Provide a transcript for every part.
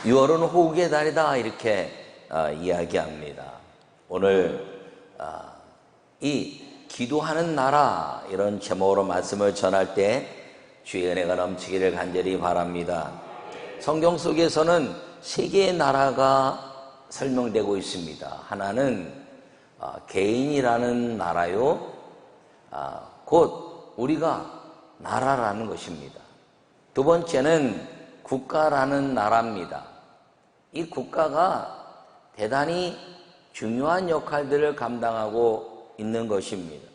6월은 호국의 달이다 이렇게 이야기합니다. 오늘 이 기도하는 나라 이런 제목으로 말씀을 전할 때 주의 은혜가 넘치기를 간절히 바랍니다. 성경 속에서는 세 개의 나라가 설명되고 있습니다. 하나는 개인이라는 나라요, 곧 우리가 나라라는 것입니다. 두 번째는 국가라는 나라입니다. 이 국가가 대단히 중요한 역할들을 감당하고 있는 것입니다.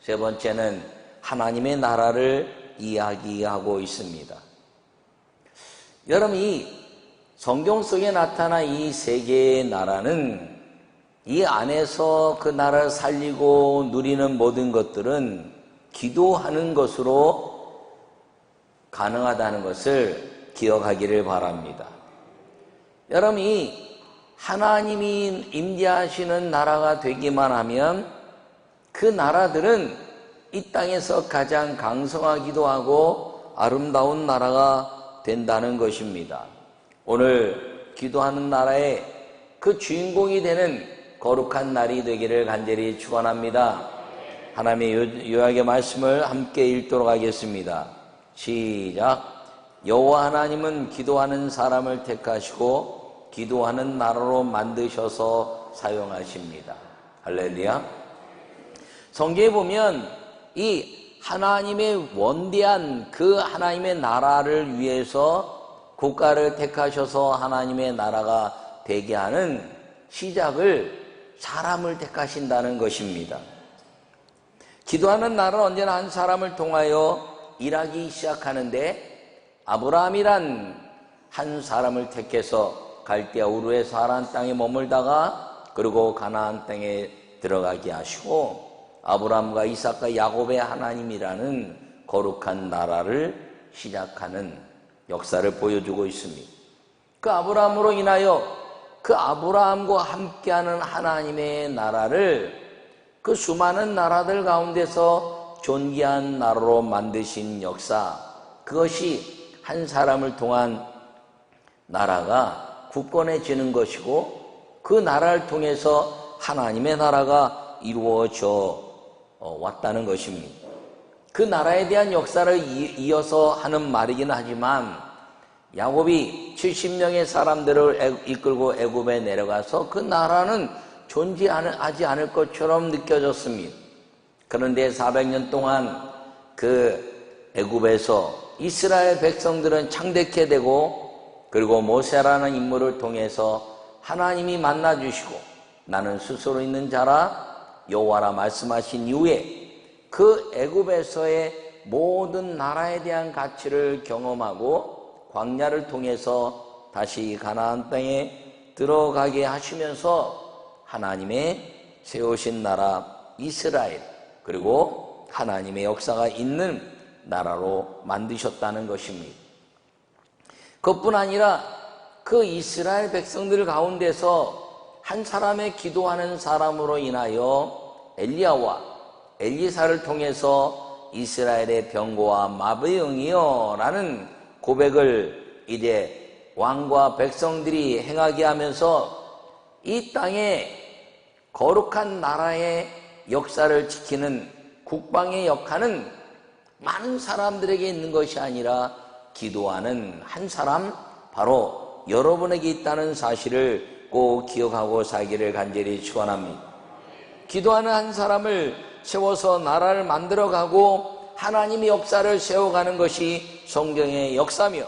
세 번째는 하나님의 나라를 이야기하고 있습니다. 여러분, 이 성경 속에 나타난 이 세 개의 나라는 이 안에서 그 나라를 살리고 누리는 모든 것들은 기도하는 것으로 가능하다는 것을 기억하기를 바랍니다. 여러분, 이 하나님이 임재하시는 나라가 되기만 하면 그 나라들은 이 땅에서 가장 강성하기도 하고 아름다운 나라가 된다는 것입니다. 오늘 기도하는 나라의 그 주인공이 되는 거룩한 날이 되기를 간절히 축원합니다. 하나님의 요약의 말씀을 함께 읽도록 하겠습니다. 시작. 여호와 하나님은 기도하는 사람을 택하시고 기도하는 나라로 만드셔서 사용하십니다. 할렐루야. 성경에 보면 이 하나님의 원대한 그 하나님의 나라를 위해서 국가를 택하셔서 하나님의 나라가 되게 하는 시작을 사람을 택하신다는 것입니다. 기도하는 나라는 언제나 한 사람을 통하여 일하기 시작하는데 아브라함이란 한 사람을 택해서 갈대아 우르에서 하란 땅에 머물다가 그리고 가나안 땅에 들어가게 하시고 아브라함과 이삭과 야곱의 하나님이라는 거룩한 나라를 시작하는 역사를 보여주고 있습니다. 그 아브라함으로 인하여 그 아브라함과 함께하는 하나님의 나라를 그 수많은 나라들 가운데서 존귀한 나라로 만드신 역사, 그것이 한 사람을 통한 나라가 굳건해지는 것이고 그 나라를 통해서 하나님의 나라가 이루어져 왔다는 것입니다. 그 나라에 대한 역사를 이어서 하는 말이긴 하지만 야곱이 70명의 사람들을 이끌고 애굽에 내려가서 그 나라는 존재하지 않을 것처럼 느껴졌습니다. 그런데 400년 동안 그 애굽에서 이스라엘 백성들은 창대케 되고 그리고 모세라는 인물을 통해서 하나님이 만나주시고 나는 스스로 있는 자라 여호와라 말씀하신 이후에 그 애굽에서의 모든 나라에 대한 가치를 경험하고 광야를 통해서 다시 가나안 땅에 들어가게 하시면서 하나님의 세우신 나라 이스라엘 그리고 하나님의 역사가 있는 나라로 만드셨다는 것입니다. 그것뿐 아니라 그 이스라엘 백성들 가운데서 한 사람의 기도하는 사람으로 인하여 엘리야와 엘리사를 통해서 이스라엘의 병고와 마비의 영이여 라는 고백을 이제 왕과 백성들이 행하게 하면서 이 땅에 거룩한 나라의 역사를 지키는 국방의 역할은 많은 사람들에게 있는 것이 아니라 기도하는 한 사람, 바로 여러분에게 있다는 사실을 꼭 기억하고 살기를 간절히 축원합니다. 기도하는 한 사람을 세워서 나라를 만들어가고 하나님의 역사를 세워가는 것이 성경의 역사며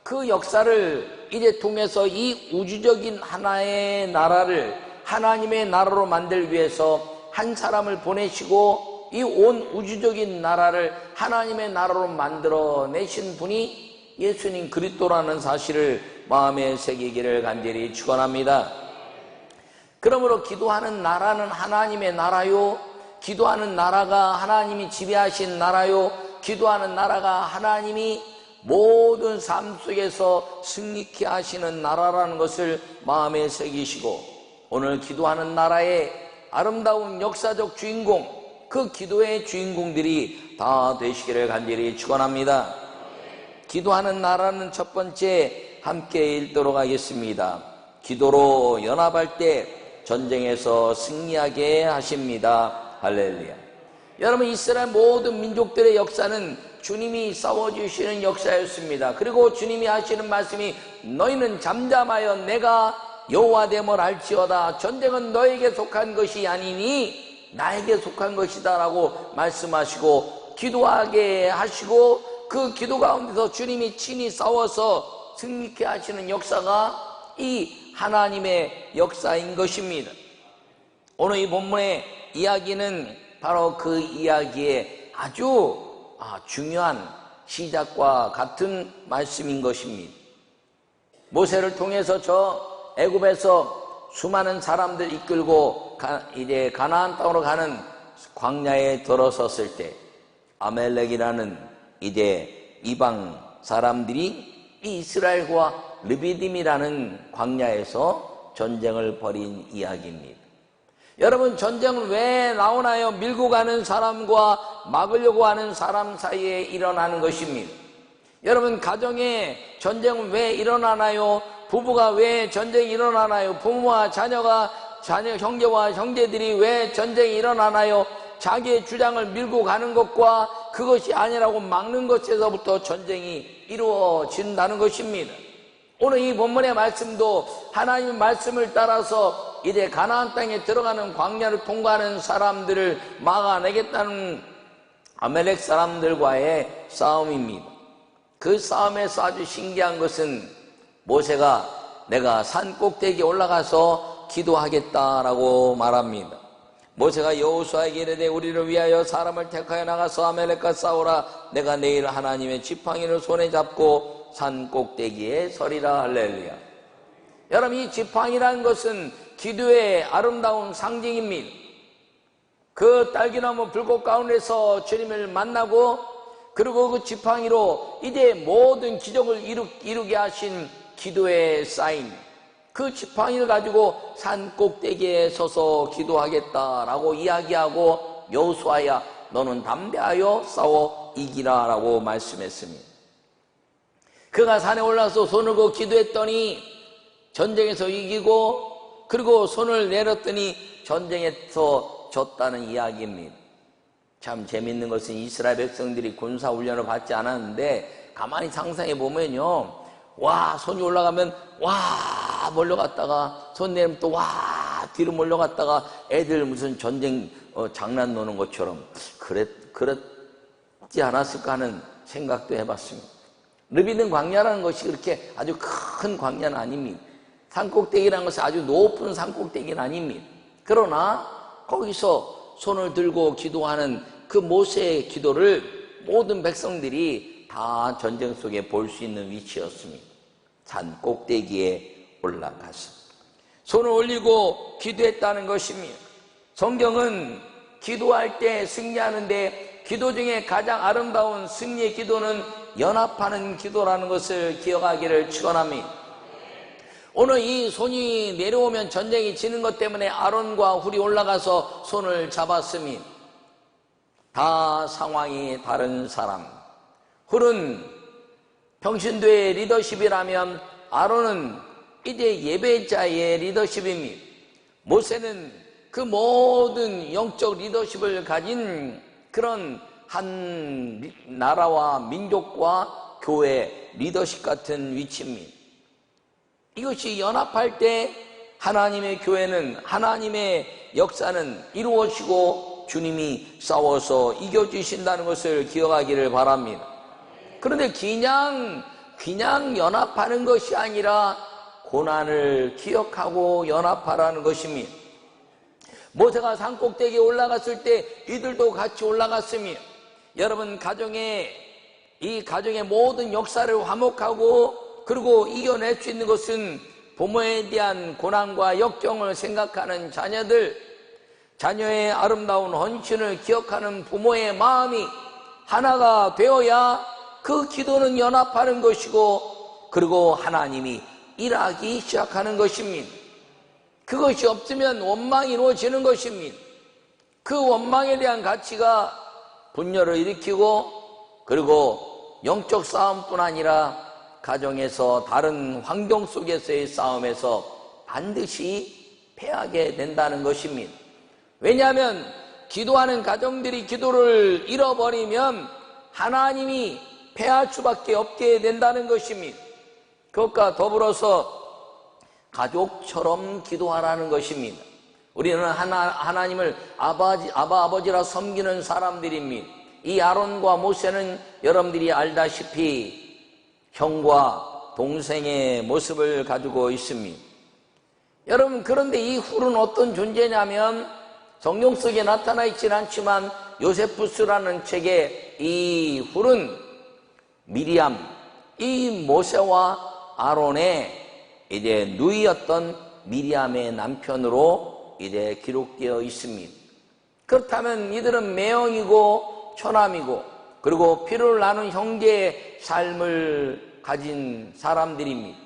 그 역사를 이제 통해서 이 우주적인 하나의 나라를 하나님의 나라로 만들기 위해서 한 사람을 보내시고 이 온 우주적인 나라를 하나님의 나라로 만들어내신 분이 예수님 그리스도라는 사실을 마음에 새기기를 간절히 축원합니다. 그러므로 기도하는 나라는 하나님의 나라요, 기도하는 나라가 하나님이 지배하신 나라요, 기도하는 나라가 하나님이 모든 삶 속에서 승리케 하시는 나라라는 것을 마음에 새기시고 오늘 기도하는 나라의 아름다운 역사적 주인공, 그 기도의 주인공들이 다 되시기를 간절히 축원합니다. 기도하는 나라는 첫 번째 함께 읽도록 하겠습니다. 기도로 연합할 때 전쟁에서 승리하게 하십니다. 할렐루야. 여러분, 이스라엘 모든 민족들의 역사는 주님이 싸워주시는 역사였습니다. 그리고 주님이 하시는 말씀이 너희는 잠잠하여 내가 여호와됨을 알지어다. 전쟁은 너에게 속한 것이 아니니 나에게 속한 것이다 라고 말씀하시고 기도하게 하시고 그 기도 가운데서 주님이 친히 싸워서 승리케 하시는 역사가 이 하나님의 역사인 것입니다. 오늘 이 본문의 이야기는 바로 그 이야기의 아주 중요한 시작과 같은 말씀인 것입니다. 모세를 통해서 저 애굽에서 수많은 사람들 이끌고 이제 가나안 땅으로 가는 광야에 들어섰을 때 아멜렉이라는 이제 이방 사람들이 이 이스라엘과 르비딤이라는 광야에서 전쟁을 벌인 이야기입니다. 여러분, 전쟁은 왜 나오나요? 밀고 가는 사람과 막으려고 하는 사람 사이에 일어나는 것입니다. 여러분, 가정에 전쟁은 왜 일어나나요? 부부가 왜 전쟁이 일어나나요? 부모와 형제와 형제들이 왜 전쟁이 일어나나요? 자기의 주장을 밀고 가는 것과 그것이 아니라고 막는 것에서부터 전쟁이 이루어진다는 것입니다. 오늘 이 본문의 말씀도 하나님의 말씀을 따라서 이제 가나안 땅에 들어가는 광야를 통과하는 사람들을 막아내겠다는 아멜렉 사람들과의 싸움입니다. 그 싸움에서 아주 신기한 것은 모세가 내가 산 꼭대기에 올라가서 기도하겠다라고 말합니다. 모세가 여호수아에게 이르되 우리를 위하여 사람을 택하여 나가서 아멜렉과 싸우라. 내가 내일 하나님의 지팡이를 손에 잡고 산 꼭대기에 서리라. 할렐루야. 여러분, 이 지팡이라는 것은 기도의 아름다운 상징입니다. 그 딸기나무 불꽃 가운데서 주님을 만나고 그리고 그 지팡이로 이제 모든 기적을 이루게 하신 기도의 사인, 그 지팡이를 가지고 산 꼭대기에 서서 기도하겠다라고 이야기하고 여호수아야 너는 담대하여 싸워 이기라 라고 말씀했습니다. 그가 산에 올라서 손을 그 기도했더니 전쟁에서 이기고 그리고 손을 내렸더니 전쟁에서 졌다는 이야기입니다. 참 재밌는 것은 이스라엘 백성들이 군사훈련을 받지 않았는데 가만히 상상해 보면요, 와 손이 올라가면 와 몰려갔다가 손 내리면 또 와 뒤로 몰려갔다가 애들 무슨 전쟁 장난 노는 것처럼 그랬지 않았을까 하는 생각도 해봤습니다. 르비딤 광야라는 것이 그렇게 아주 큰 광야는 아닙니다. 산꼭대기라는 것은 아주 높은 산꼭대기는 아닙니다. 그러나 거기서 손을 들고 기도하는 그 모세의 기도를 모든 백성들이 다 전쟁 속에 볼 수 있는 위치였습니다. 산 꼭대기에 올라가서 손을 올리고 기도했다는 것입니다. 성경은 기도할 때 승리하는데 기도 중에 가장 아름다운 승리의 기도는 연합하는 기도라는 것을 기억하기를 축원합니다. 오늘 이 손이 내려오면 전쟁이 지는 것 때문에 아론과 훌이 올라가서 손을 잡았습니다. 다 상황이 다른 사람. 훌은 평신도의 리더십이라면 아론은 이제 예배자의 리더십입니다. 모세는 그 모든 영적 리더십을 가진 그런 한 나라와 민족과 교회 리더십 같은 위치입니다. 이것이 연합할 때 하나님의 교회는, 하나님의 역사는 이루어지고 주님이 싸워서 이겨주신다는 것을 기억하기를 바랍니다. 그런데 그냥 연합하는 것이 아니라 고난을 기억하고 연합하라는 것입니다. 모세가 산꼭대기에 올라갔을 때 이들도 같이 올라갔습니다. 여러분, 이 가정의 모든 역사를 화목하고 그리고 이겨낼 수 있는 것은 부모에 대한 고난과 역경을 생각하는 자녀의 아름다운 헌신을 기억하는 부모의 마음이 하나가 되어야 그 기도는 연합하는 것이고 그리고 하나님이 일하기 시작하는 것입니다. 그것이 없으면 원망이 이루어지는 것입니다. 그 원망에 대한 가치가 분열을 일으키고 그리고 영적 싸움뿐 아니라 가정에서 다른 환경 속에서의 싸움에서 반드시 패하게 된다는 것입니다. 왜냐하면 기도하는 가정들이 기도를 잃어버리면 하나님이 패할 수밖에 없게 된다는 것입니다. 그것과 더불어서 가족처럼 기도하라는 것입니다. 우리는 하나님을 아버지라 섬기는 사람들입니다. 이 아론과 모세는 여러분들이 알다시피 형과 동생의 모습을 가지고 있습니다. 여러분, 그런데 이 훌은 어떤 존재냐면 성경 속에 나타나 있지는 않지만 요세푸스라는 책에 이 훌은 미리암, 이 모세와 아론의 이제 누이였던 미리암의 남편으로 이제 기록되어 있습니다. 그렇다면 이들은 매형이고 처남이고 그리고 피를 나눈 형제의 삶을 가진 사람들입니다.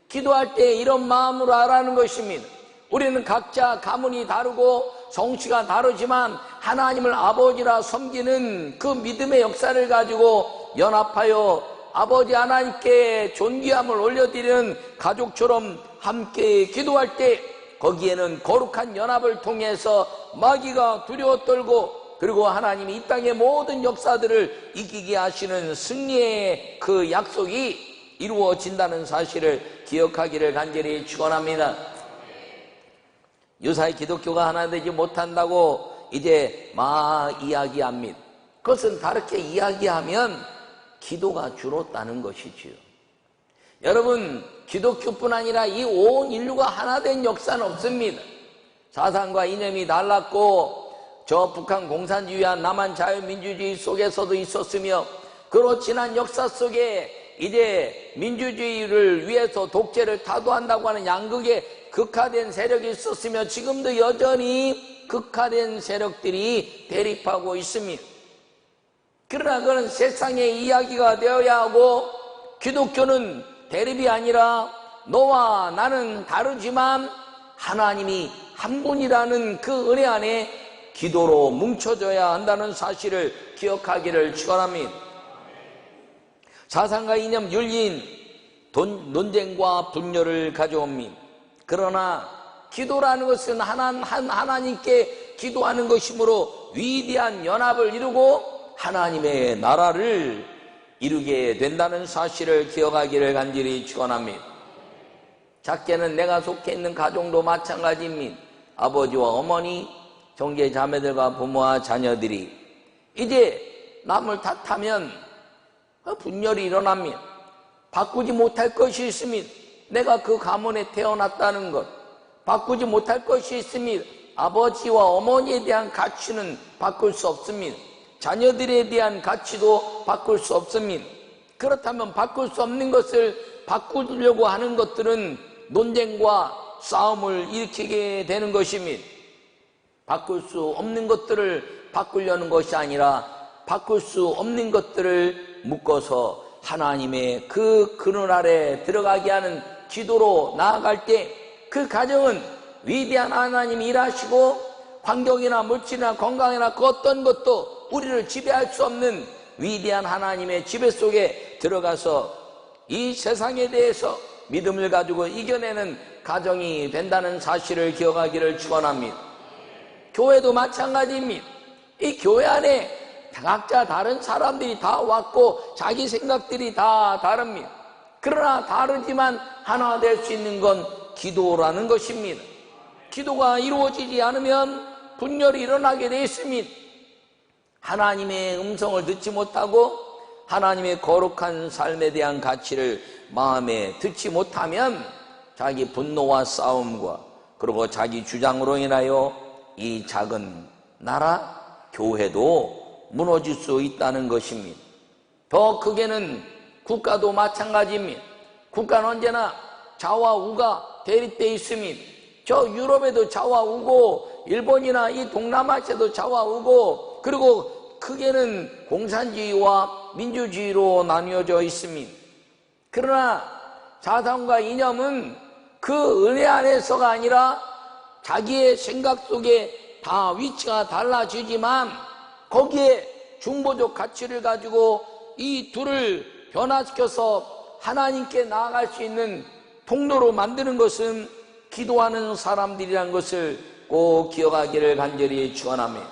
기도할 때 이런 마음으로 하라는 것입니다. 우리는 각자 가문이 다르고 성씨가 다르지만 하나님을 아버지라 섬기는 그 믿음의 역사를 가지고 연합하여 아버지 하나님께 존귀함을 올려드리는 가족처럼 함께 기도할 때 거기에는 거룩한 연합을 통해서 마귀가 두려워 떨고 그리고 하나님이 이 땅의 모든 역사들을 이기게 하시는 승리의 그 약속이 이루어진다는 사실을 기억하기를 간절히 축원합니다. 유사히 기독교가 하나 되지 못한다고 이제 막 이야기합니다. 그것은 다르게 이야기하면 기도가 줄었다는 것이지요. 여러분, 기독교뿐 아니라 이 온 인류가 하나 된 역사는 없습니다. 사상과 이념이 달랐고 저 북한 공산주의와 남한 자유민주주의 속에서도 있었으며 그로 지난 역사 속에 이제 민주주의를 위해서 독재를 타도한다고 하는 양극의 극화된 세력이 있었으며 지금도 여전히 극화된 세력들이 대립하고 있습니다. 그러나 그건 세상의 이야기가 되어야 하고 기독교는 대립이 아니라 너와 나는 다르지만 하나님이 한 분이라는 그 은혜 안에 기도로 뭉쳐져야 한다는 사실을 기억하기를 축원합니다. 사상과 이념, 윤리인, 논쟁과 분열을 가져옵니다. 그러나 기도라는 것은 하나님께 기도하는 것이므로 위대한 연합을 이루고 하나님의 나라를 이루게 된다는 사실을 기억하기를 간절히 축원합니다. 작게는 내가 속해 있는 가정도 마찬가지입니다. 아버지와 어머니, 형제 자매들과 부모와 자녀들이 이제 남을 탓하면 분열이 일어납니다. 바꾸지 못할 것이 있습니다. 내가 그 가문에 태어났다는 것 바꾸지 못할 것이 있습니다. 아버지와 어머니에 대한 가치는 바꿀 수 없습니다. 자녀들에 대한 가치도 바꿀 수 없습니다. 그렇다면 바꿀 수 없는 것을 바꾸려고 하는 것들은 논쟁과 싸움을 일으키게 되는 것입니다. 바꿀 수 없는 것들을 바꾸려는 것이 아니라 바꿀 수 없는 것들을 묶어서 하나님의 그 그늘 아래 들어가게 하는 기도로 나아갈 때 그 가정은 위대한 하나님이 일하시고 환경이나 물질이나 건강이나 그 어떤 것도 우리를 지배할 수 없는 위대한 하나님의 지배 속에 들어가서 이 세상에 대해서 믿음을 가지고 이겨내는 가정이 된다는 사실을 기억하기를 축원합니다. 교회도 마찬가지입니다. 이 교회 안에 각자 다른 사람들이 다 왔고 자기 생각들이 다 다릅니다. 그러나 다르지만 하나 될 수 있는 건 기도라는 것입니다. 기도가 이루어지지 않으면 분열이 일어나게 되어 있습니다. 하나님의 음성을 듣지 못하고 하나님의 거룩한 삶에 대한 가치를 마음에 듣지 못하면 자기 분노와 싸움과 그리고 자기 주장으로 인하여 이 작은 나라, 교회도 무너질 수 있다는 것입니다. 더 크게는 국가도 마찬가지입니다. 국가는 언제나 좌와 우가 대립되어 있습니다. 저 유럽에도 좌와 우고 일본이나 이 동남아시아도 좌와 우고 그리고 크게는 공산주의와 민주주의로 나뉘어져 있습니다. 그러나 사상과 이념은 그 은혜 안에서가 아니라 자기의 생각 속에 다 위치가 달라지지만 거기에 중보적 가치를 가지고 이 둘을 변화시켜서 하나님께 나아갈 수 있는 통로로 만드는 것은 기도하는 사람들이라는 것을 꼭 기억하기를 간절히 축원합니다.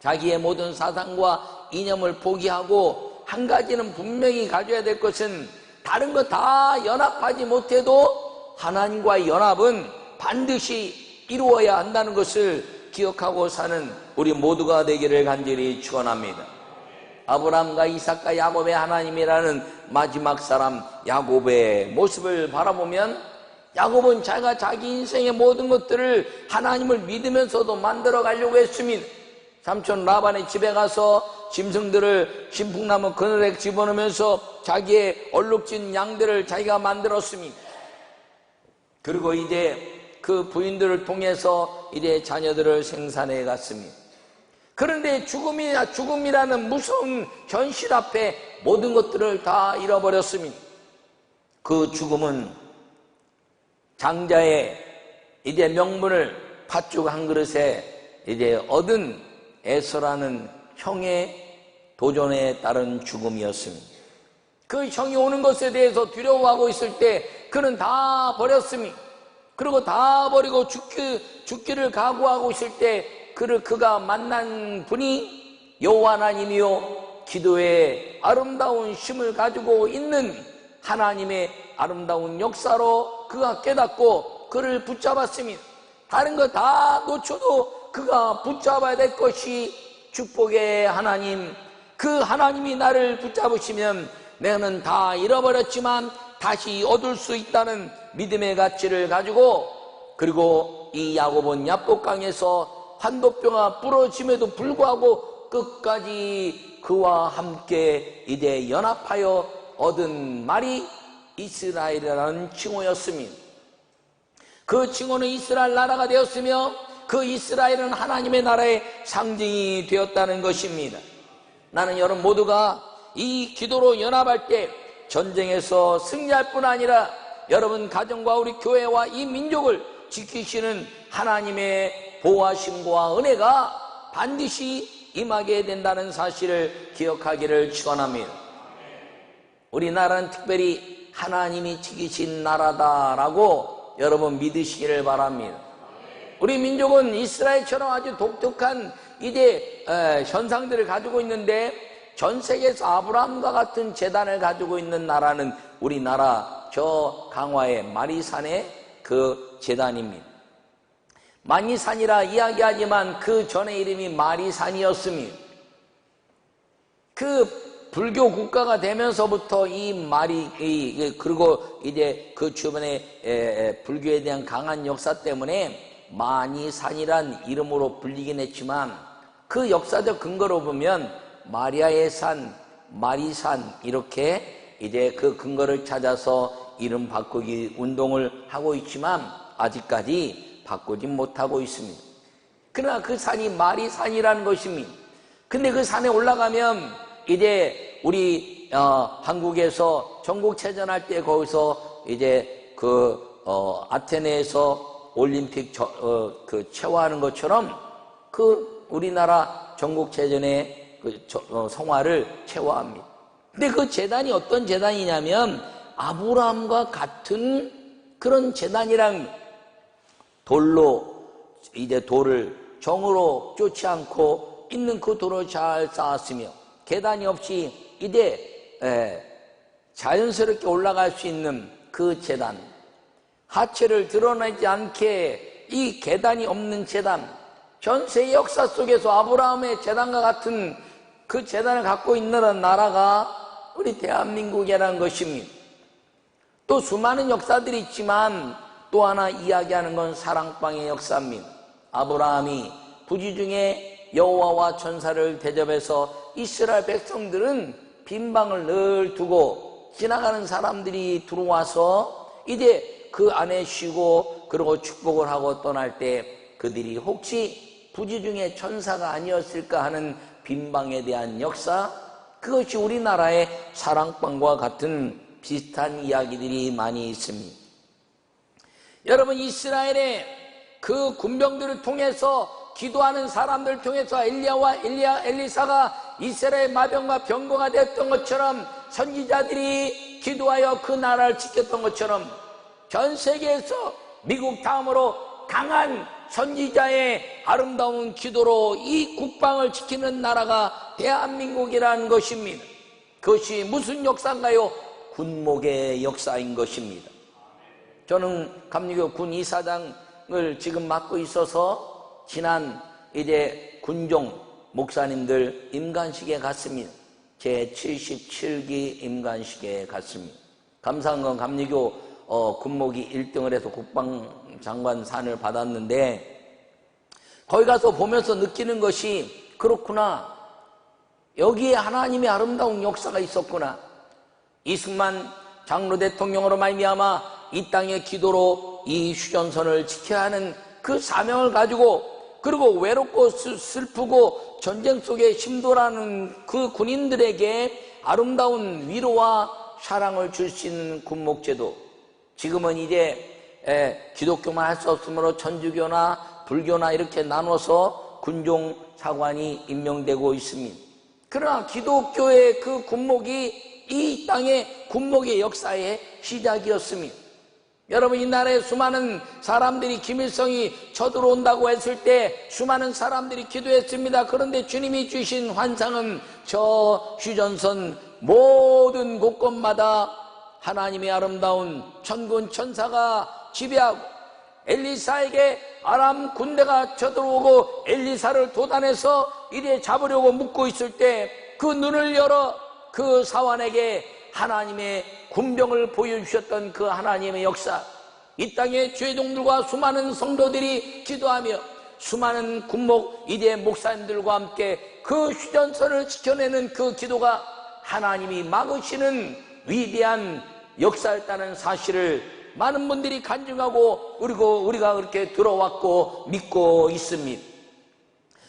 자기의 모든 사상과 이념을 포기하고 한 가지는 분명히 가져야 될 것은 다른 거 다 연합하지 못해도 하나님과의 연합은 반드시 이루어야 한다는 것을 기억하고 사는 우리 모두가 되기를 간절히 축원합니다. 아브라함과 이삭과 야곱의 하나님이라는 마지막 사람 야곱의 모습을 바라보면 야곱은 자기가 자기 인생의 모든 것들을 하나님을 믿으면서도 만들어 가려고 했습니다. 삼촌 라반의 집에 가서 짐승들을 신풍나무 그늘에 집어넣으면서 자기의 얼룩진 양들을 자기가 만들었습니다. 그리고 이제 그 부인들을 통해서 이제 자녀들을 생산해 갔습니다. 그런데 죽음이라는 무서운 현실 앞에 모든 것들을 다 잃어버렸습니다. 그 죽음은 장자의 이제 명분을 팥죽 한 그릇에 이제 얻은 에서라는 형의 도전에 따른 죽음이었습니다. 그 형이 오는 것에 대해서 두려워하고 있을 때 그는 다 버렸습니다. 그리고 다 버리고 죽기를 각오하고 있을 때 그가 만난 분이 여호와 하나님이요 기도의 아름다운 힘을 가지고 있는 하나님의 아름다운 역사로 그가 깨닫고 그를 붙잡았습니다. 다른 거 다 놓쳐도 그가 붙잡아야 될 것이 축복의 하나님, 그 하나님이 나를 붙잡으시면 내는 다 잃어버렸지만 다시 얻을 수 있다는 믿음의 가치를 가지고, 그리고 이 야곱은 야복강에서 환도뼈가 부러짐에도 불구하고 끝까지 그와 함께 이제 연합하여 얻은 말이 이스라엘이라는 칭호였습니다. 그 칭호는 이스라엘 나라가 되었으며 그 이스라엘은 하나님의 나라의 상징이 되었다는 것입니다. 나는 여러분 모두가 이 기도로 연합할 때 전쟁에서 승리할 뿐 아니라 여러분 가정과 우리 교회와 이 민족을 지키시는 하나님의 보호하심과 은혜가 반드시 임하게 된다는 사실을 기억하기를 축원합니다. 우리나라는 특별히 하나님이 지키신 나라다라고 여러분 믿으시기를 바랍니다. 우리 민족은 이스라엘처럼 아주 독특한 이제 현상들을 가지고 있는데 전 세계에서 아브라함과 같은 재단을 가지고 있는 나라는 우리나라 저 강화의 마리산의 그 재단입니다. 마니산이라 이야기하지만 그 전의 이름이 마리산이었습니다. 그 불교 국가가 되면서부터 그리고 이제 그 주변에 불교에 대한 강한 역사 때문에 마니산이란 이름으로 불리긴 했지만 그 역사적 근거로 보면 마리아의 산, 마리산 이렇게 이제 그 근거를 찾아서 이름 바꾸기 운동을 하고 있지만 아직까지 바꾸지 못하고 있습니다. 그러나 그 산이 마리산이라는 것입니다. 근데 그 산에 올라가면 이제 우리 한국에서 전국체전할 때 거기서 이제 아테네에서 올림픽 체화하는 것처럼 그 우리나라 전국체전의 성화를 체화합니다. 근데 그 재단이 어떤 재단이냐면 아브라함과 같은 그런 재단이랑 돌로 이제 돌을 정으로 쫓지 않고 있는 그 돌을 잘 쌓았으며 계단이 없이 이제 자연스럽게 올라갈 수 있는 그 재단, 하체를 드러내지 않게 이 계단이 없는 재단, 전세의 역사 속에서 아브라함의 재단과 같은 그 재단을 갖고 있는 나라가 우리 대한민국이라는 것입니다. 또 수많은 역사들이 있지만 또 하나 이야기하는 건 사랑방의 역사입니다. 아브라함이 부지중에 여호와와 천사를 대접해서 이스라엘 백성들은 빈방을 늘 두고 지나가는 사람들이 들어와서 이제 그 안에 쉬고 그리고 축복을 하고 떠날 때 그들이 혹시 부지중에 천사가 아니었을까 하는 빈방에 대한 역사, 그것이 우리나라의 사랑방과 같은 비슷한 이야기들이 많이 있습니다. 여러분, 이스라엘의 그 군병들을 통해서 기도하는 사람들을 통해서 엘리사가 이스라엘 마병과 병거가 됐던 것처럼 선지자들이 선지자들이 기도하여 그 나라를 지켰던 것처럼 전 세계에서 미국 다음으로 강한 선지자의 아름다운 기도로 이 국방을 지키는 나라가 대한민국이라는 것입니다. 그것이 무슨 역사인가요? 군목의 역사인 것입니다. 저는 감리교 군이사장을 지금 맡고 있어서 지난 이제 군종 목사님들 임관식에 갔습니다. 제 77기 임관식에 갔습니다. 감사한 건 감리교 군목이 1등을 해서 국방장관 상을 받았는데, 거기 가서 보면서 느끼는 것이, 그렇구나, 여기에 하나님의 아름다운 역사가 있었구나. 이승만 장로 대통령으로 말미암아 이 땅의 기도로 이 휴전선을 지켜야 하는 그 사명을 가지고, 그리고 외롭고 슬프고 전쟁 속에 힘돌아하는 그 군인들에게 아름다운 위로와 사랑을 줄 수 있는 군목제도, 지금은 이제 기독교만 할 수 없으므로 천주교나 불교나 이렇게 나눠서 군종 사관이 임명되고 있습니다. 그러나 기독교의 그 군목이 이 땅의 군목의 역사의 시작이었습니다. 여러분, 이 나라에 수많은 사람들이 김일성이 쳐들어온다고 했을 때 수많은 사람들이 기도했습니다. 그런데 주님이 주신 환상은 저 휴전선 모든 곳곳마다 하나님의 아름다운 천군 천사가 지배하고, 엘리사에게 아람 군대가 쳐들어오고 엘리사를 도단해서 이래 잡으려고 묶고 있을 때 그 눈을 열어 그 사환에게 하나님의 군병을 보여주셨던 그 하나님의 역사, 이 땅의 죄종들과 수많은 성도들이 기도하며 수많은 군목 이제 목사님들과 함께 그 휴전선을 지켜내는 그 기도가 하나님이 막으시는 위대한 역사였다는 사실을 많은 분들이 간증하고, 그리고 우리가 그렇게 들어왔고 믿고 있습니다.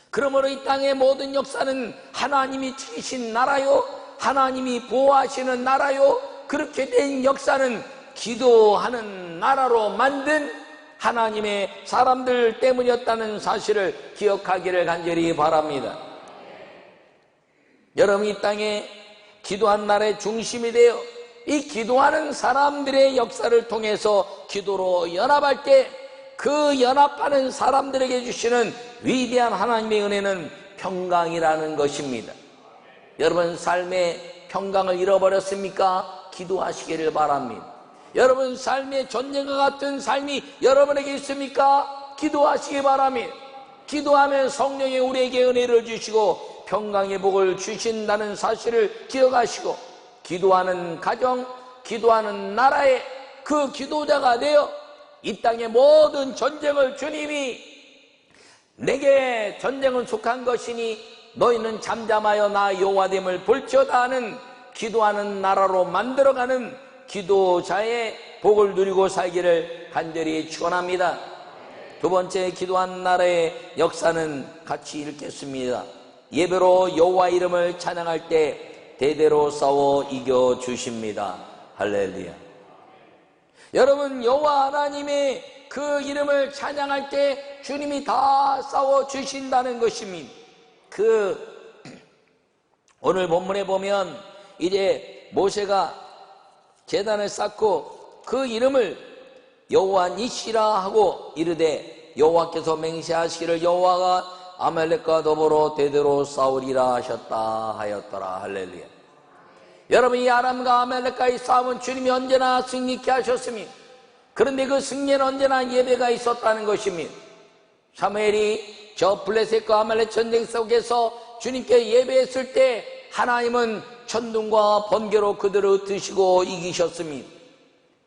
그러므로 이 땅의 모든 역사는 하나님이 지키신 나라요, 하나님이 보호하시는 나라요, 그렇게 된 역사는 기도하는 나라로 만든 하나님의 사람들 때문이었다는 사실을 기억하기를 간절히 바랍니다. 여러분, 이 땅에 기도한 나라의 중심이 되어 이 기도하는 사람들의 역사를 통해서 기도로 연합할 때 그 연합하는 사람들에게 주시는 위대한 하나님의 은혜는 평강이라는 것입니다. 여러분, 삶의 평강을 잃어버렸습니까? 기도하시기를 바랍니다. 여러분, 삶의 전쟁과 같은 삶이 여러분에게 있습니까? 기도하시기 바랍니다. 기도하면 성령이 우리에게 은혜를 주시고 평강의 복을 주신다는 사실을 기억하시고, 기도하는 가정, 기도하는 나라의 그 기도자가 되어 이 땅의 모든 전쟁을 주님이 내게 전쟁은 속한 것이니 너희는 잠잠하여 나 여호와됨을 볼지어다 하는 기도하는 나라로 만들어가는 기도자의 복을 누리고 살기를 간절히 축원합니다. 두 번째, 기도한 나라의 역사는 같이 읽겠습니다. 예배로 여호와 이름을 찬양할 때 대대로 싸워 이겨 주십니다. 할렐루야. 여러분, 여호와 하나님의 그 이름을 찬양할 때 주님이 다 싸워 주신다는 것입니다. 오늘 본문에 보면 이제 모세가 제단을 쌓고 그 이름을 여호와 니시라 하고 이르되 여호와께서 맹세하시기를 여호와가 아말렉과 더불어 대대로 싸우리라 하셨다 하였더라. 할렐루야. 여러분, 이 아람과 아말렉과의 싸움은 주님이 언제나 승리케 하셨습니다. 그런데 그 승리는 언제나 예배가 있었다는 것입니다. 사무엘이 저 블레셋과 아말렉 전쟁 속에서 주님께 예배했을 때 하나님은 천둥과 번개로 그들을 드시고 이기셨습니다.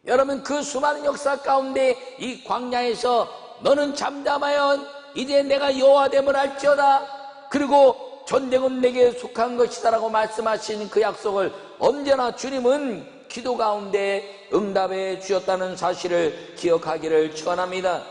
여러분, 그 수많은 역사 가운데 이 광야에서 너는 잠잠하여 이제 내가 여호와됨을 알지어다, 그리고 전쟁은 내게 속한 것이다 라고 말씀하신 그 약속을 언제나 주님은 기도 가운데 응답해 주셨다는 사실을 기억하기를 축원합니다.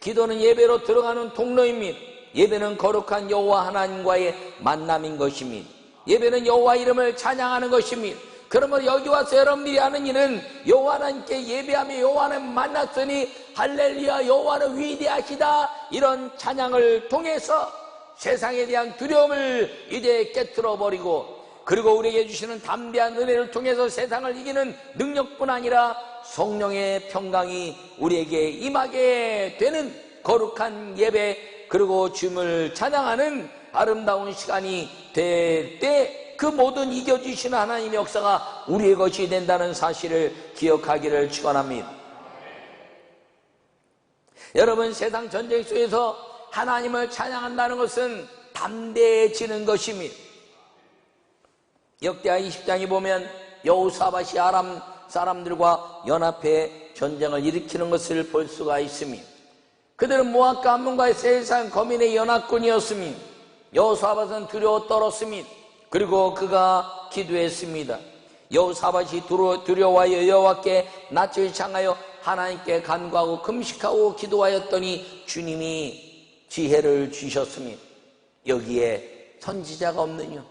기도는 예배로 들어가는 통로입니다. 예배는 거룩한 여호와 하나님과의 만남인 것입니다. 예배는 여호와 이름을 찬양하는 것입니다. 그러므로 여기 와서 여러분들이 하는 일은 여호와 하나님께 예배하며 여호와 하나님 만났으니 할렐루야 여호와는 위대하시다, 이런 찬양을 통해서 세상에 대한 두려움을 이제 깨트려 버리고 그리고 우리에게 주시는 담대한 은혜를 통해서 세상을 이기는 능력뿐 아니라 성령의 평강이 우리에게 임하게 되는 거룩한 예배, 그리고 주님을 찬양하는 아름다운 시간이 될 때 그 모든 이겨주시는 하나님의 역사가 우리의 것이 된다는 사실을 기억하기를 축원합니다. 여러분, 세상 전쟁 속에서 하나님을 찬양한다는 것은 담대해지는 것입니다. 역대하 20장에 보면 여호사밧이 아람 사람들과 연합해 전쟁을 일으키는 것을 볼 수가 있습니다. 그들은 모압과 암몬과의 세상 거민의 연합군이었습니다. 여호사밧은 두려워 떨었습니다. 그리고 그가 기도했습니다. 여호사밧이 두려워하여 여호와께 낯을 향하여 하나님께 간구하고 금식하고 기도하였더니 주님이 지혜를 주셨습니다. 여기에 선지자가 없느냐?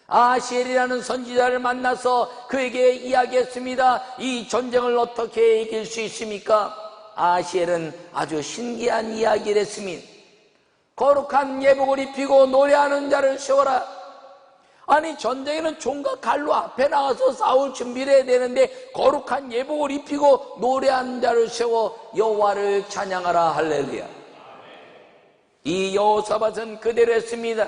아하시엘이라는 선지자를 만나서 그에게 이야기했습니다. 이 전쟁을 어떻게 이길 수 있습니까? 아하시엘은 아주 신기한 이야기를 했습니다. 거룩한 예복을 입히고 노래하는 자를 세워라. 아니, 전쟁에는 총과 칼로 앞에 나가서 싸울 준비를 해야 되는데 거룩한 예복을 입히고 노래하는 자를 세워 여호와를 찬양하라. 할렐루야. 이 여호사밧은 그대로 했습니다.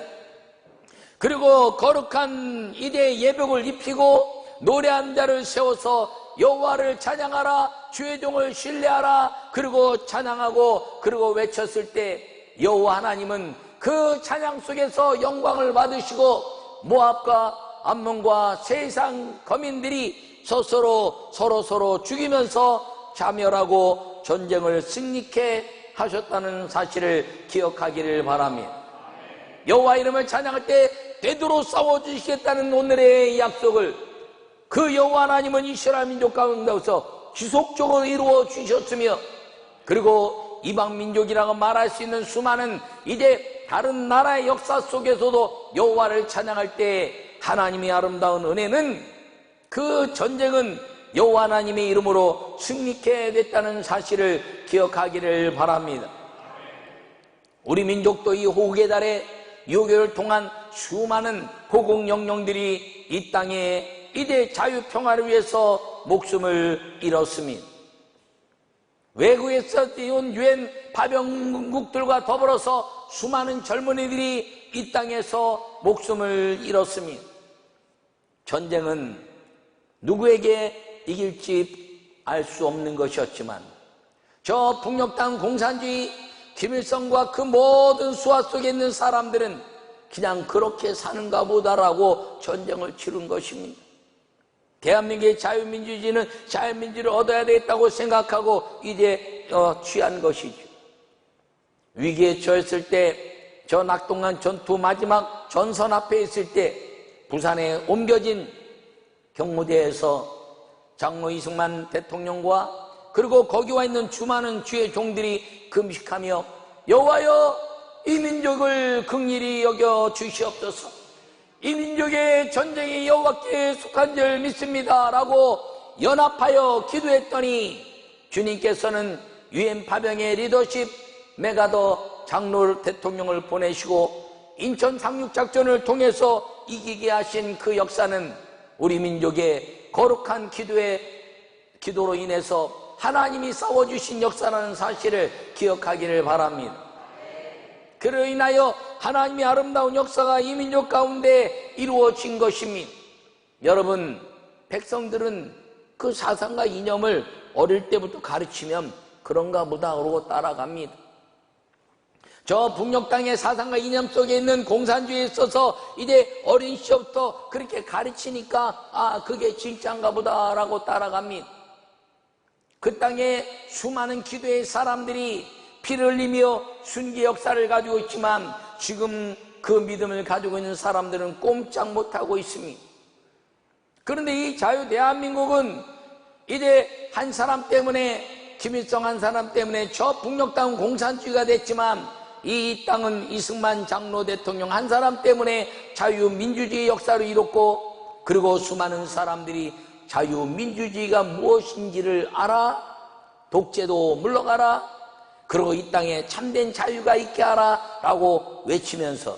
그리고 거룩한 이대 예복을 입히고 노래하는 자를 세워서 여호와를 찬양하라, 주의 종을 신뢰하라. 그리고 찬양하고 그리고 외쳤을 때 여호와 하나님은 그 찬양 속에서 영광을 받으시고 모압과 암몬과 세상 거민들이 서로 죽이면서 자멸하고 전쟁을 승리케 하셨다는 사실을 기억하기를 바랍니다. 여호와 이름을 찬양할 때 되도록 싸워주시겠다는 오늘의 약속을 그 여호와 하나님은 이스라엘 민족 가운데서 지속적으로 이루어 주셨으며, 그리고 이방 민족이라고 말할 수 있는 수많은 이제 다른 나라의 역사 속에서도 여호와를 찬양할 때 하나님의 아름다운 은혜는, 그 전쟁은 여호와 하나님의 이름으로 승리케 됐다는 사실을 기억하기를 바랍니다. 우리 민족도 이 호국의 달에 유교를 통한 수많은 호국 영령들이 이 땅에 이대 자유 평화를 위해서 목숨을 잃었습니다. 외국에서 온 유엔 파병국들과 더불어서 수많은 젊은이들이 이 땅에서 목숨을 잃었습니다. 전쟁은 누구에게 이길지 알 수 없는 것이었지만 저 북녘 땅 공산주의 김일성과 그 모든 수하 속에 있는 사람들은 그냥 그렇게 사는가 보다라고 전쟁을 치른 것입니다. 대한민국의 자유민주주의는 자유민주를 얻어야 되겠다고 생각하고 이제 취한 것이죠. 위기에 처했을 때, 저 낙동강 전투 마지막 전선 앞에 있을 때 부산에 옮겨진 경무대에서 장로 이승만 대통령과 그리고 거기 와 있는 수많은 주의 종들이 금식하며 여호와여, 이 민족을 긍휼히 여겨 주시옵소서. 이 민족의 전쟁이 여호와께 속한 줄 믿습니다 라고 연합하여 기도했더니 주님께서는 유엔 파병의 리더십 메가더 장로 대통령을 보내시고 인천 상륙작전을 통해서 이기게 하신 그 역사는 우리 민족의 거룩한 기도로 인해서 하나님이 싸워주신 역사라는 사실을 기억하기를 바랍니다. 그로 인하여 하나님의 아름다운 역사가 이 민족 가운데 이루어진 것입니다. 여러분, 백성들은 그 사상과 이념을 어릴 때부터 가르치면 그런가 보다 그러고 따라갑니다. 저 북녘 땅의 사상과 이념 속에 있는 공산주의에 있어서 이제 어린 시절부터 그렇게 가르치니까 그게 진짜인가 보다라고 따라갑니다. 그 땅에 수많은 기도의 사람들이 피를 흘리며 순기 역사를 가지고 있지만 지금 그 믿음을 가지고 있는 사람들은 꼼짝 못하고 있습니다. 그런데 이 자유 대한민국은 이제 한 사람 때문에, 김일성 한 사람 때문에 저 북녘 땅은 공산주의가 됐지만 이 땅은 이승만 장로 대통령 한 사람 때문에 자유민주주의 역사를 이뤘고, 그리고 수많은 사람들이 자유민주주의가 무엇인지를 알아, 독재도 물러가라, 그리고 이 땅에 참된 자유가 있게 하라 라고 외치면서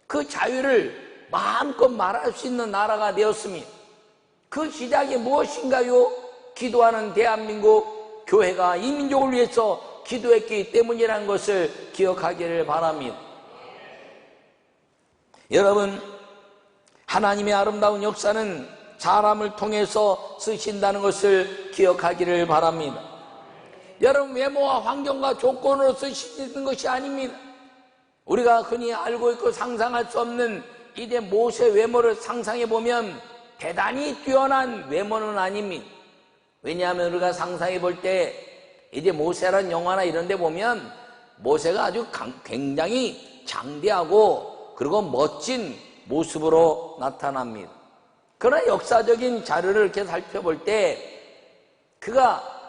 그 자유를 마음껏 말할 수 있는 나라가 되었습니다. 그 시작이 무엇인가요? 기도하는 대한민국 교회가 이 민족을 위해서 기도했기 때문이라는 것을 기억하기를 바랍니다. 여러분, 하나님의 아름다운 역사는 사람을 통해서 쓰신다는 것을 기억하기를 바랍니다. 여러분, 외모와 환경과 조건으로 쓰시는 것이 아닙니다. 우리가 흔히 알고 있고 상상할 수 없는 이제 모세 외모를 상상해 보면 대단히 뛰어난 외모는 아닙니다. 왜냐하면 우리가 상상해 볼 때 이제 모세라는 영화나 이런 데 보면 모세가 아주 굉장히 장대하고 그리고 멋진 모습으로 나타납니다. 그러나 역사적인 자료를 이렇게 살펴볼 때 그가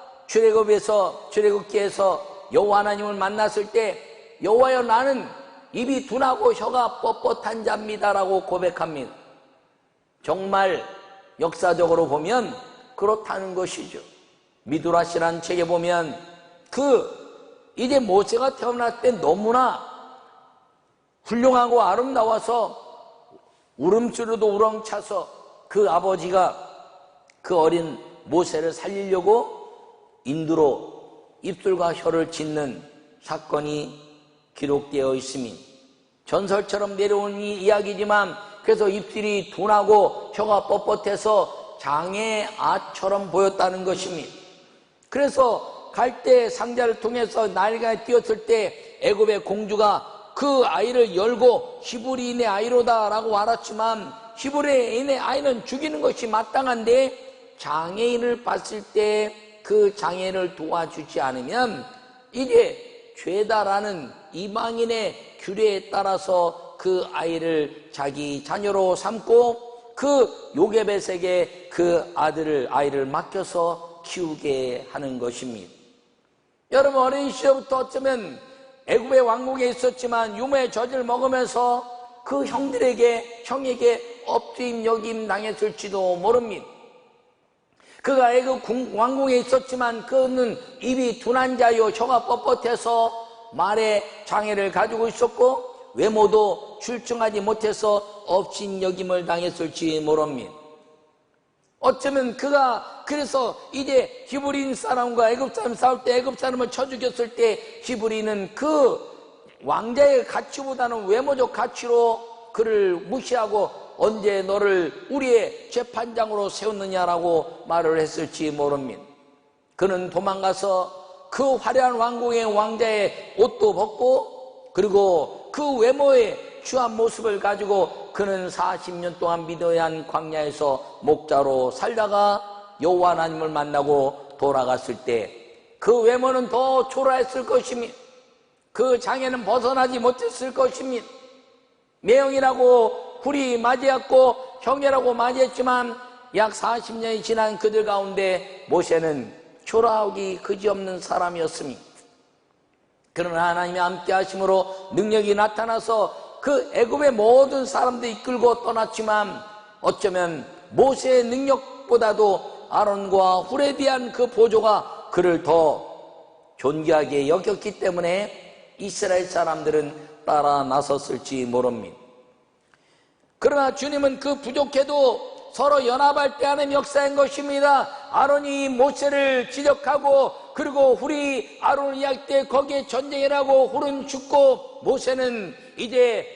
출애굽기에서 여호와 하나님을 만났을 때 여호와여 나는 입이 둔하고 혀가 뻣뻣한 자입니다라고 고백합니다. 정말 역사적으로 보면 그렇다는 것이죠. 미드라시라는 책에 보면 이제 모세가 태어날 때 너무나 훌륭하고 아름다워서 울음소리도 우렁차서 그 아버지가 그 어린 모세를 살리려고 인두로 입술과 혀를 짓는 사건이 기록되어 있습니다. 전설처럼 내려온 이 이야기지만 그래서 입술이 둔하고 혀가 뻣뻣해서 장애아처럼 보였다는 것입니다. 그래서 갈대 상자를 통해서 나일강에 띄었을 때 애굽의 공주가 그 아이를 열고 히브리인의 아이로다라고 알았지만 히브리인의 아이는 죽이는 것이 마땅한데 장애인을 봤을 때 그 장애인을 도와주지 않으면 이게 죄다라는 이방인의 규례에 따라서 그 아이를 자기 자녀로 삼고 그 요게벳에게 그 아이를 맡겨서 키우게 하는 것입니다. 여러분, 어린 시절부터 어쩌면 애굽의 왕국에 있었지만 유모의 젖을 먹으면서 그 형에게 업주임 역임 당했을지도 모릅니다. 그가 애굽 왕궁에 있었지만 그는 입이 둔한 자요 혀가 뻣뻣해서 말에 장애를 가지고 있었고 외모도 출중하지 못해서 업신여김을 당했을지 모릅니다. 어쩌면 그가 그래서 이제 히브리인 사람과 애굽 사람 싸울 때 애굽 사람을 쳐 죽였을 때 히브리인은 그 왕자의 가치보다는 외모적 가치로 그를 무시하고 언제 너를 우리의 재판장으로 세웠느냐라고 말을 했을지 모릅니다. 그는 도망가서 그 화려한 왕궁의 왕자의 옷도 벗고 그리고 그 외모의 추한 모습을 가지고 그는 40년 동안 미디안 광야에서 목자로 살다가 여호와 하나님을 만나고 돌아갔을 때 그 외모는 더 초라했을 것입니다. 그 장애는 벗어나지 못했을 것입니다. 매형이라고 훌히 맞이했고 형이라고 맞이했지만 약 40년이 지난 그들 가운데 모세는 초라하기 그지없는 사람이었습니다. 그러나 하나님이 함께 하심으로 능력이 나타나서 그 애굽의 모든 사람들이 이끌고 떠났지만 어쩌면 모세의 능력보다도 아론과 훌에 대한 그 보조가 그를 더 존귀하게 여겼기 때문에 이스라엘 사람들은 따라 나섰을지 모릅니다. 그러나 주님은 그 부족해도 서로 연합할 때 하는 역사인 것입니다. 아론이 모세를 지적하고 그리고 훌이 아론을 이야기할 때 거기에 전쟁이라고 훌은 죽고 모세는 이제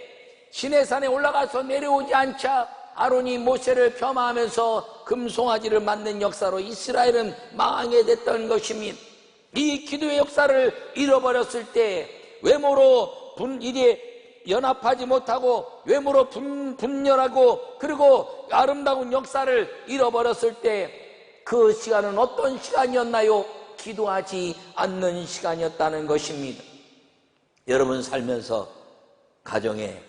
시내산에 올라가서 내려오지 않자 아론이 모세를 폄하하면서 금송아지를 만든 역사로 이스라엘은 망하게 됐던 것입니다. 이 기도의 역사를 잃어버렸을 때 외모로 이제 연합하지 못하고 외모로 분열하고 그리고 아름다운 역사를 잃어버렸을 때 그 시간은 어떤 시간이었나요? 기도하지 않는 시간이었다는 것입니다. 여러분 살면서 가정에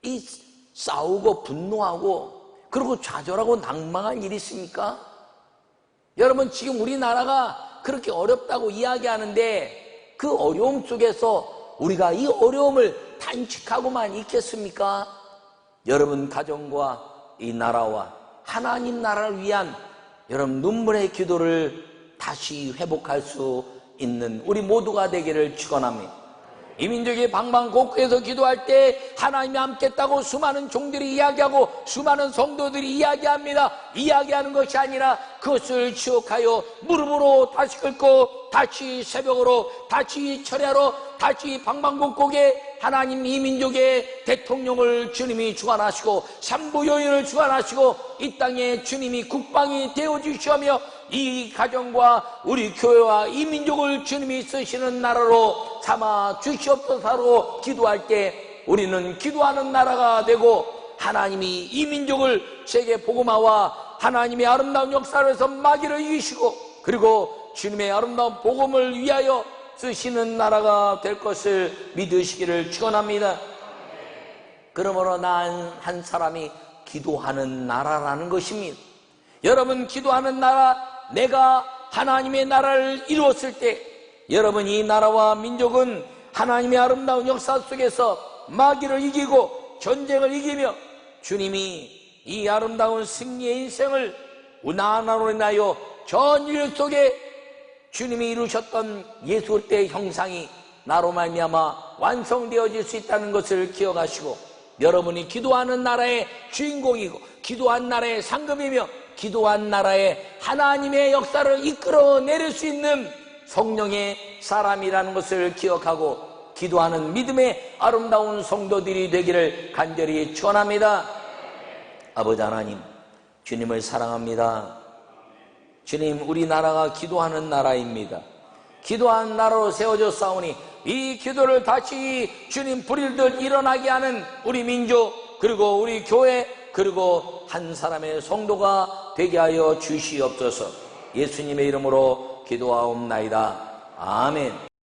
이 싸우고 분노하고 그리고 좌절하고 낭망할 일이 있습니까? 여러분 지금 우리나라가 그렇게 어렵다고 이야기하는데 그 어려움 속에서 우리가 이 어려움을 단식하고만 있겠습니까? 여러분 가정과 이 나라와 하나님 나라를 위한 여러분 눈물의 기도를 다시 회복할 수 있는 우리 모두가 되기를 축원합니다. 이 민족이 방방곡곡에서 기도할 때 하나님이 함께했다고 수많은 종들이 이야기하고 수많은 성도들이 이야기합니다. 이야기하는 것이 아니라 그것을 기억하여 무릎으로 다시 꿇고 다시 새벽으로 다시 철야로 다시 방방곡곡에 하나님 이 민족의 대통령을 주님이 주관하시고 삼부요인을 주관하시고 이 땅에 주님이 국방이 되어주시며 이 가정과 우리 교회와 이 민족을 주님이 쓰시는 나라로 삼아 주시옵소서로 기도할 때 우리는 기도하는 나라가 되고 하나님이 이 민족을 세계 복음화와 하나님의 아름다운 역사에서 마귀를 이기시고 그리고 주님의 아름다운 복음을 위하여 쓰시는 나라가 될 것을 믿으시기를 축원합니다. 그러므로 난 한 사람이 기도하는 나라라는 것입니다. 여러분, 기도하는 나라, 내가 하나님의 나라를 이루었을 때 여러분, 이 나라와 민족은 하나님의 아름다운 역사 속에서 마귀를 이기고 전쟁을 이기며 주님이 이 아름다운 승리의 인생을 나로 인하여 전 인류 속에 주님이 이루셨던 예수 그리스도의 형상이 나로 말미암아 완성되어질 수 있다는 것을 기억하시고 여러분이 기도하는 나라의 주인공이고 기도한 나라의 상급이며 기도한 나라의 하나님의 역사를 이끌어내릴 수 있는 성령의 사람이라는 것을 기억하고 기도하는 믿음의 아름다운 성도들이 되기를 간절히 축원합니다. 아버지 하나님, 주님을 사랑합니다. 주님, 우리나라가 기도하는 나라입니다. 기도하는 나라로 세워져 싸우니 이 기도를 다시 주님 불일듯 일어나게 하는 우리 민족 그리고 우리 교회 그리고 한 사람의 성도가 되게 하여 주시옵소서. 예수님의 이름으로 기도하옵나이다. 아멘.